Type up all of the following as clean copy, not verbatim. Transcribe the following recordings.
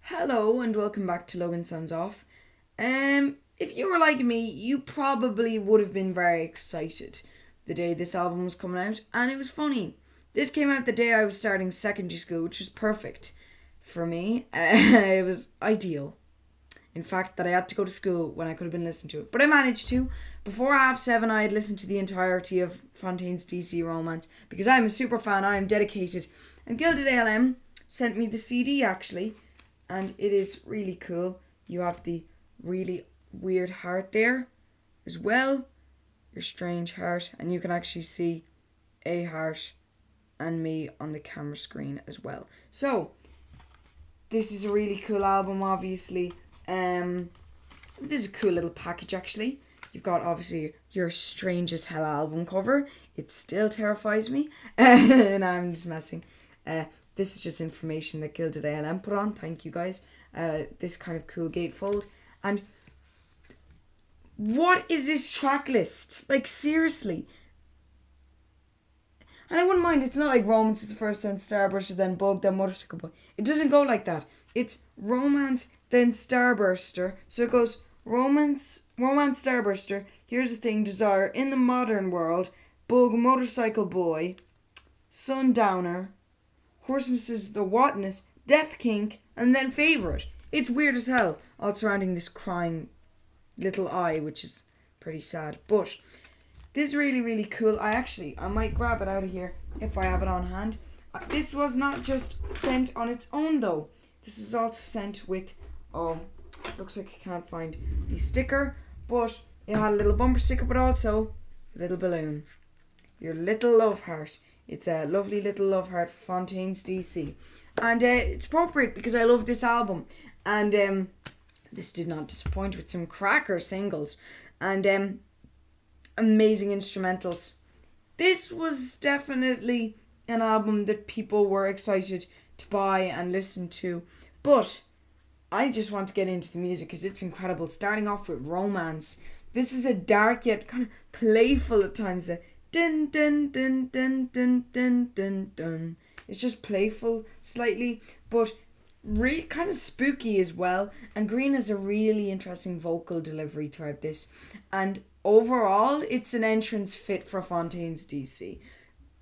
Hello and welcome back to Logan Sounds Off. If you were like me, you probably would have been very excited the day this album was coming out, and it was funny. This came out the day I was starting secondary school, which was perfect for me. It was ideal. In fact, that I had to go to school when I could have been listening to it. But I managed to. Before 7:30, I had listened to the entirety of Fontaines D.C. Romance because I'm a super fan, I am dedicated. And Gilded ALM sent me the CD actually, and it is really cool. You have the really weird heart there as well, your strange heart, and you can actually see a heart and me on the camera screen as well. So, this is a really cool album, obviously. This is a cool little package, actually. You've got, obviously, your Strange as Hell album cover. It still terrifies me. And I'm just messing. This is just information that Gilded ALM put on. Thank you, guys. This kind of cool gatefold. And what is this track list? Like, seriously. And I wouldn't mind, it's not like Romance is the first, then Starburster, then Bug, then Motorcycle Boy. It doesn't go like that. It's Romance, then Starburster. So it goes Romance, Starburster, Here's the Thing, Desire, In the Modern World, Bug, Motorcycle Boy, Sundowner, Hoarseness is the Whatness, Death Kink, and then Favourite. It's weird as hell, all surrounding this crying little eye, which is pretty sad. But this is really, really cool. I might grab it out of here if I have it on hand. This was not just sent on its own though. This was also sent with, looks like I can't find the sticker, but it had a little bumper sticker, but also a little balloon. Your little love heart. It's a lovely little love heart for Fontaines D.C. And it's appropriate because I love this album. And this did not disappoint with some cracker singles and amazing instrumentals. This was definitely an album that people were excited to buy and listen to. But I just want to get into the music because it's incredible. Starting off with Romance. This is a dark yet kind of playful at times. Dun dun dun dun dun dun dun dun. It's just playful slightly, but kind of spooky as well. And Green has a really interesting vocal delivery throughout this. And overall, it's an entrance fit for Fontaines D.C.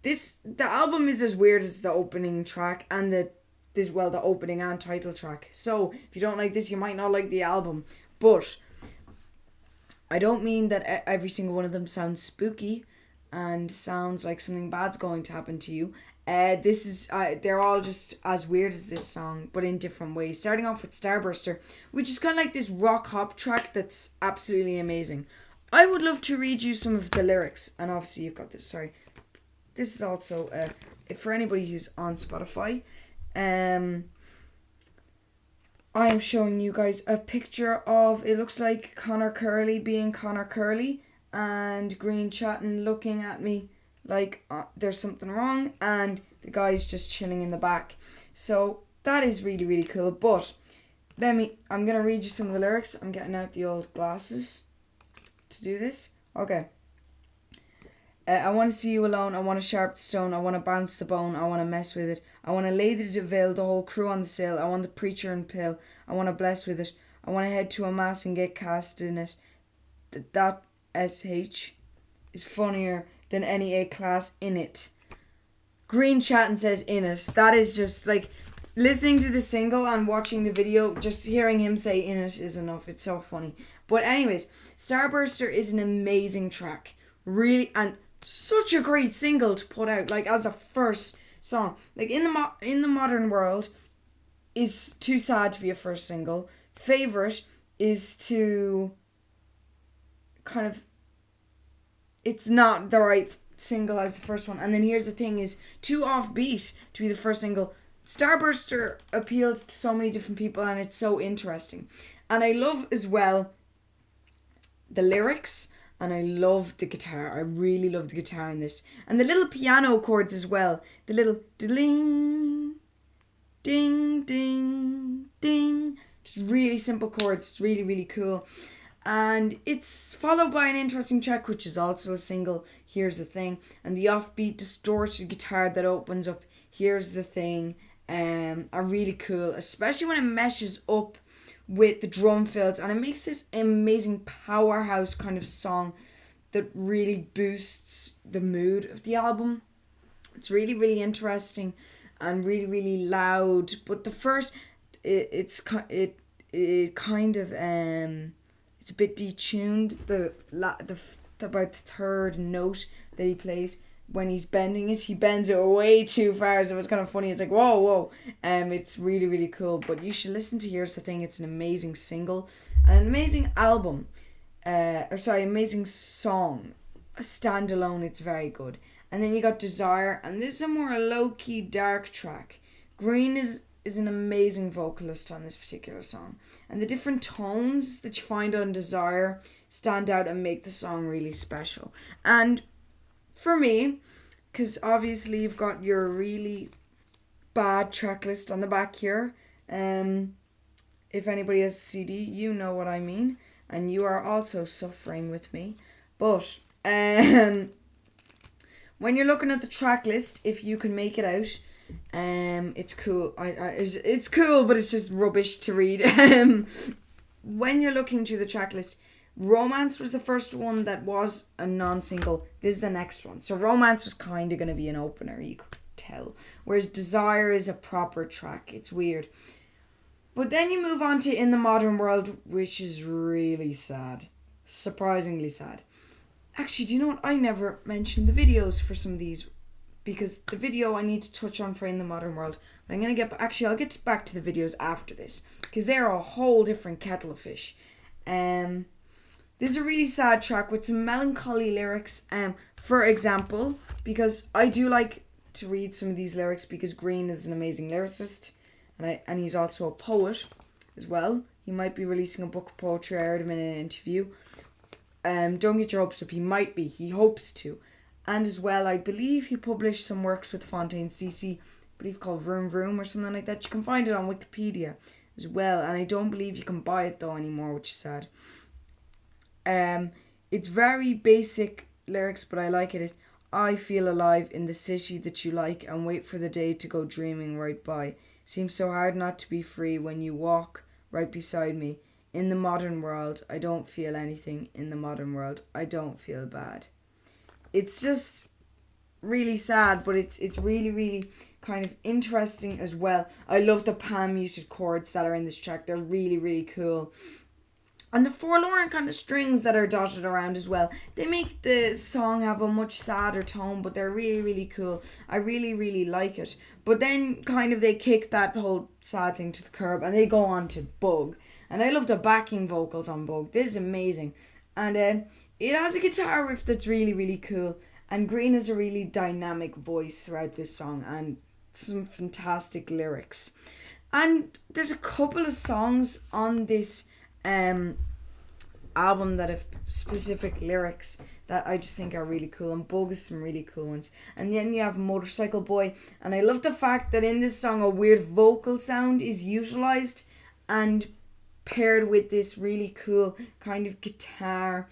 The album is as weird as the opening track and the opening and title track. So if you don't like this, you might not like the album. But I don't mean that every single one of them sounds spooky and sounds like something bad's going to happen to you. They're all just as weird as this song, but in different ways. Starting off with Starburster, which is kind of like this rock hop track that's absolutely amazing. I would love to read you some of the lyrics, and obviously you've got this. Sorry, this is also for anybody who's on Spotify. I am showing you guys a picture of, it looks like Connor Curley being Connor Curley, and Green chatting, looking at me like there's something wrong, and the guy's just chilling in the back. So that is really, really cool. But I'm gonna read you some of the lyrics. I'm getting out the old glasses to do this. Okay. I want to see you alone. I want to sharp the stone. I want to bounce the bone. I want to mess with it. I want to lay the DeVille, the whole crew on the sill. I want the preacher and pill. I want to bless with it. I want to head to a mass and get cast in it. That SH is funnier than any A class in it. Green chatting says in it. That is just like listening to the single and watching the video, just hearing him say in it is enough. It's so funny. But anyways, Starburster is an amazing track. Really, and such a great single to put out, like as a first song. Like in the modern world is too sad to be a first single. Favorite is to kind of, it's not the right single as the first one. And then Here's the Thing is too offbeat to be the first single. Starburster appeals to so many different people and it's so interesting. And I love as well the lyrics, and I love the guitar. I really love the guitar in this. And the little piano chords as well. The little ding, ding, ding, ding. Just really simple chords. It's really, really cool. And it's followed by an interesting track, which is also a single, Here's the Thing. And the offbeat, distorted guitar that opens up Here's the Thing. are really cool, especially when it meshes up with the drum fills, and it makes this amazing powerhouse kind of song that really boosts the mood of the album. It's really, really interesting and really, really loud. But the first, it kind of it's a bit detuned. About the third note that he plays, when he's bending it, he bends it way too far. So it's kind of funny. It's like whoa, whoa. It's really, really cool. But you should listen to Here's the Thing. It's an amazing single and an amazing album. Amazing song. A standalone. It's very good. And then you got Desire, and this is a more low-key dark track. Green is an amazing vocalist on this particular song. And the different tones that you find on Desire stand out and make the song really special. And for me, because obviously you've got your really bad track list on the back here. If anybody has a CD, you know what I mean. And you are also suffering with me. But when you're looking at the track list, if you can make it out, it's cool. It's cool, but it's just rubbish to read. When you're looking through the track list, Romance was the first one that was a non-single. This is the next one. So Romance was kind of going to be an opener, you could tell. Whereas Desire is a proper track. It's weird. But then you move on to In the Modern World, which is really sad. Surprisingly sad. Actually, do you know what? I never mentioned the videos for some of these, because the video I need to touch on for In the Modern World. But I'm going to I'll get back to the videos after this, because they're a whole different kettle of fish. This is a really sad track with some melancholy lyrics. For example, because I do like to read some of these lyrics, because Green is an amazing lyricist, and he's also a poet as well. He might be releasing a book of poetry. I heard him in an interview. Don't get your hopes up. He might be. He hopes to. And as well, I believe he published some works with Fontaines D.C, I believe called Vroom Vroom or something like that. You can find it on Wikipedia as well. And I don't believe you can buy it though anymore, which is sad. It's very basic lyrics, but I like it. It's, I feel alive in the city that you like, and wait for the day to go dreaming right by. Seems so hard not to be free when you walk right beside me. In the modern world, I don't feel anything. In the modern world, I don't feel bad. It's just really sad, but it's really, really kind of interesting as well. I love the pan muted chords that are in this track. They're really, really cool. And the forlorn kind of strings that are dotted around as well. They make the song have a much sadder tone, but they're really, really cool. I really, really like it. But then kind of they kick that whole sad thing to the curb and they go on to Bug. And I love the backing vocals on Bug. This is amazing. And it has a guitar riff that's really, really cool. And Green has a really dynamic voice throughout this song and some fantastic lyrics. And there's a couple of songs on this album that have specific lyrics that I just think are really cool, and Bug is some really cool ones. And then you have Motorcycle Boy, and I love the fact that in this song a weird vocal sound is utilized and paired with this really cool kind of guitar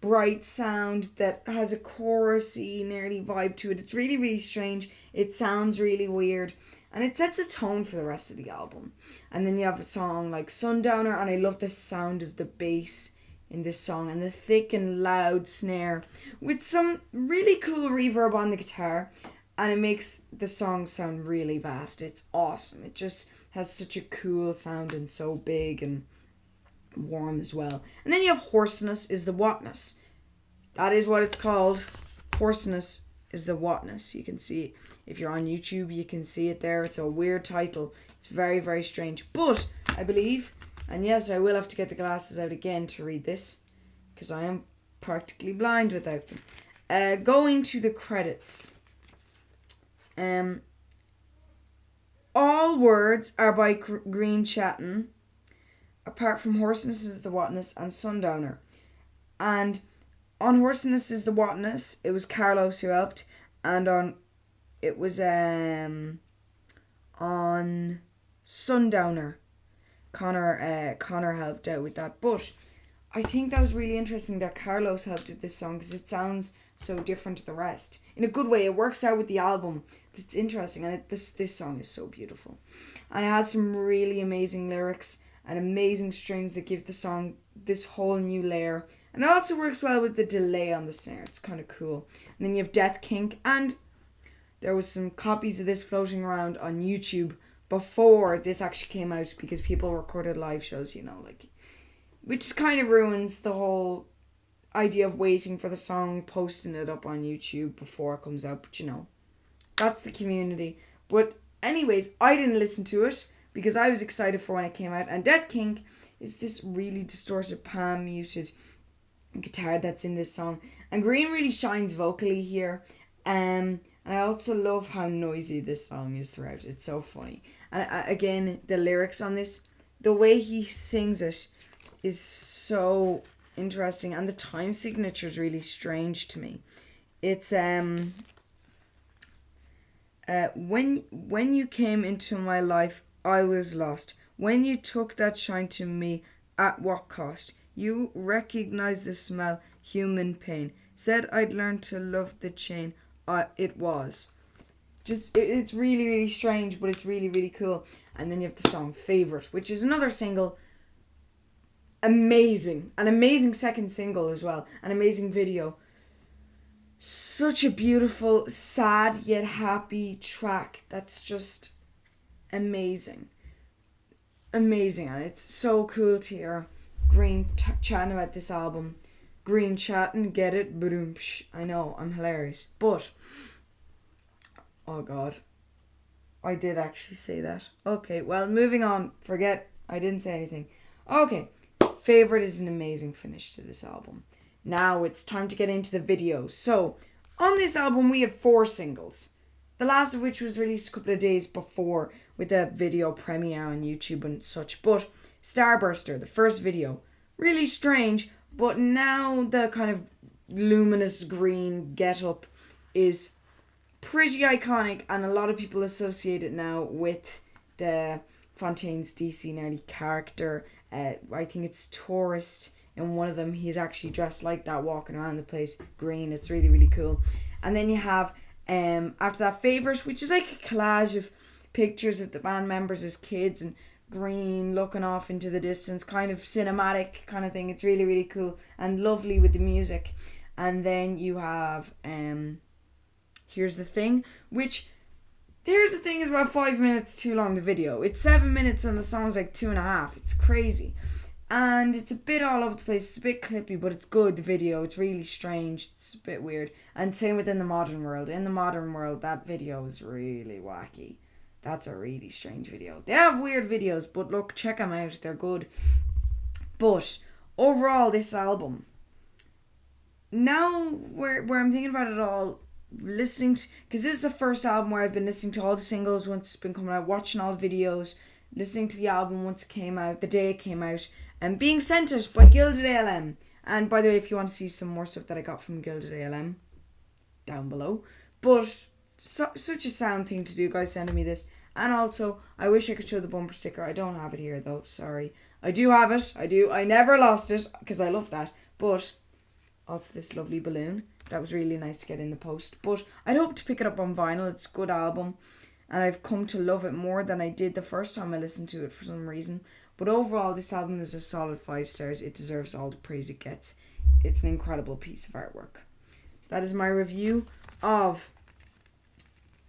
bright sound that has a chorusy nearly vibe to it. It's really, really strange. It sounds really weird. And it sets a tone for the rest of the album. And then you have a song like Sundowner, and I love the sound of the bass in this song and the thick and loud snare with some really cool reverb on the guitar, and it makes the song sound really vast. It's awesome. It just has such a cool sound and so big and warm as well. And then you have Hoarseness is the Whatness. That is what it's called. Hoarseness is the Whatness. You can see it. If you're on YouTube, you can see it there. It's a weird title. It's very, very strange. But I believe, and yes, I will have to get the glasses out again to read this, because I am practically blind without them. Going to the credits. All words are by Green Chatton, apart from Hoarseness is the Whatness and Sundowner. And on Hoarseness is the Whatness, it was Carlos who helped, and on Sundowner, Connor helped out with that. But I think that was really interesting that Carlos helped with this song, because it sounds so different to the rest. In a good way, it works out with the album, but it's interesting, and this song is so beautiful. And it has some really amazing lyrics and amazing strings that give the song this whole new layer. And it also works well with the delay on the snare. It's kind of cool. And then you have Death Kink, and there was some copies of this floating around on YouTube before this actually came out, because people recorded live shows, which kind of ruins the whole idea of waiting for the song, posting it up on YouTube before it comes out. But that's the community. But anyways, I didn't listen to it because I was excited for when it came out. And Death Kink is this really distorted, pan muted guitar that's in this song. And Green really shines vocally here. And I also love how noisy this song is throughout. It's so funny. And again, the lyrics on this, the way he sings it is so interesting, and the time signature is really strange to me. It's when you came into my life, I was lost. When you took that shine to me, at what cost? You recognized the smell, human pain. Said I'd learn to love the chain. It was. It's really, really strange, but it's really, really cool. And then you have the song Favorite, which is another single. Amazing. An amazing second single as well. An amazing video. Such a beautiful, sad yet happy track. That's just amazing. Amazing. And it's so cool to hear Green chatting about this album. Green chatting, get it? Boom. I know, I'm hilarious. But, oh God. I did actually say that. Okay, well, moving on. Forget, I didn't say anything. Okay. Favorite is an amazing finish to this album. Now it's time to get into the videos. So, on this album we have 4 singles. The last of which was released a couple of days before with a video premiere on YouTube and such. But Starburster, the first video, really strange, but now the kind of luminous green get-up is pretty iconic, and a lot of people associate it now with the Fontaines D.C. nearly character. I think it's Tourist. In one of them, he's actually dressed like that, walking around the place, green. It's really, really cool. And then you have, after that, Favorite, which is like a collage of pictures of the band members as kids, and green looking off into the distance, kind of cinematic kind of thing. It's really, really cool and lovely with the music. And then you have Here's the Thing, which... Here's the Thing is about 5 minutes too long, the video. It's 7 minutes and the song's like 2.5. It's crazy. And it's a bit all over the place. It's a bit clippy, but it's good, the video. It's really strange. It's a bit weird. And same with In the Modern World. In the Modern World, that video is really wacky. That's a really strange video. They have weird videos, but look, check them out. They're good. But overall, this album, now where I'm thinking about it all, listening to, because this is the first album where I've been listening to all the singles once it's been coming out, watching all the videos, listening to the album once it came out, the day it came out, and being sent it by Gilded ALM. And by the way, if you want to see some more stuff that I got from Gilded ALM, down below. But such a sound thing to do, guys sending me this. And also, I wish I could show the bumper sticker. I don't have it here though, sorry. I do have it, I never lost it, because I love that. But also this lovely balloon. That was really nice to get in the post. But I'd hope to pick it up on vinyl. It's a good album. And I've come to love it more than I did the first time I listened to it for some reason. But overall, this album is a solid 5 stars. It deserves all the praise it gets. It's an incredible piece of artwork. That is my review of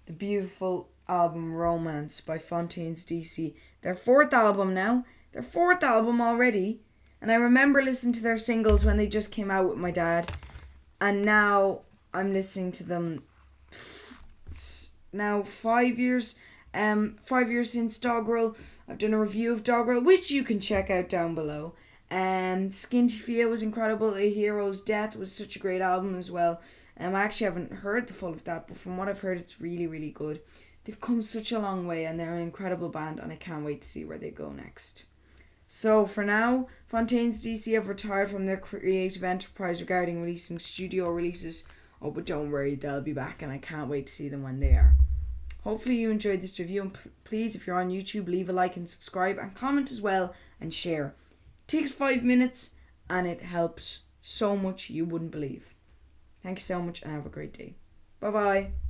the beautiful album Romance by Fontaines D.C. Their 4th album now. Their 4th album already. And I remember listening to their singles when they just came out with my dad. And now I'm listening to them now 5 years. 5 years since Doggerel. I've done a review of Doggerel, which you can check out down below. Skin to Feel was incredible. A Hero's Death was such a great album as well. I actually haven't heard the full of that, but from what I've heard, it's really, really good. They've come such a long way, and they're an incredible band, and I can't wait to see where they go next. So for now, Fontaines D.C. have retired from their creative enterprise regarding releasing studio releases. Oh, but don't worry, they'll be back, and I can't wait to see them when they are. Hopefully you enjoyed this review, and please, if you're on YouTube, leave a like and subscribe, and comment as well, and share. It takes 5 minutes, and it helps so much you wouldn't believe. Thank you so much and have a great day. Bye bye.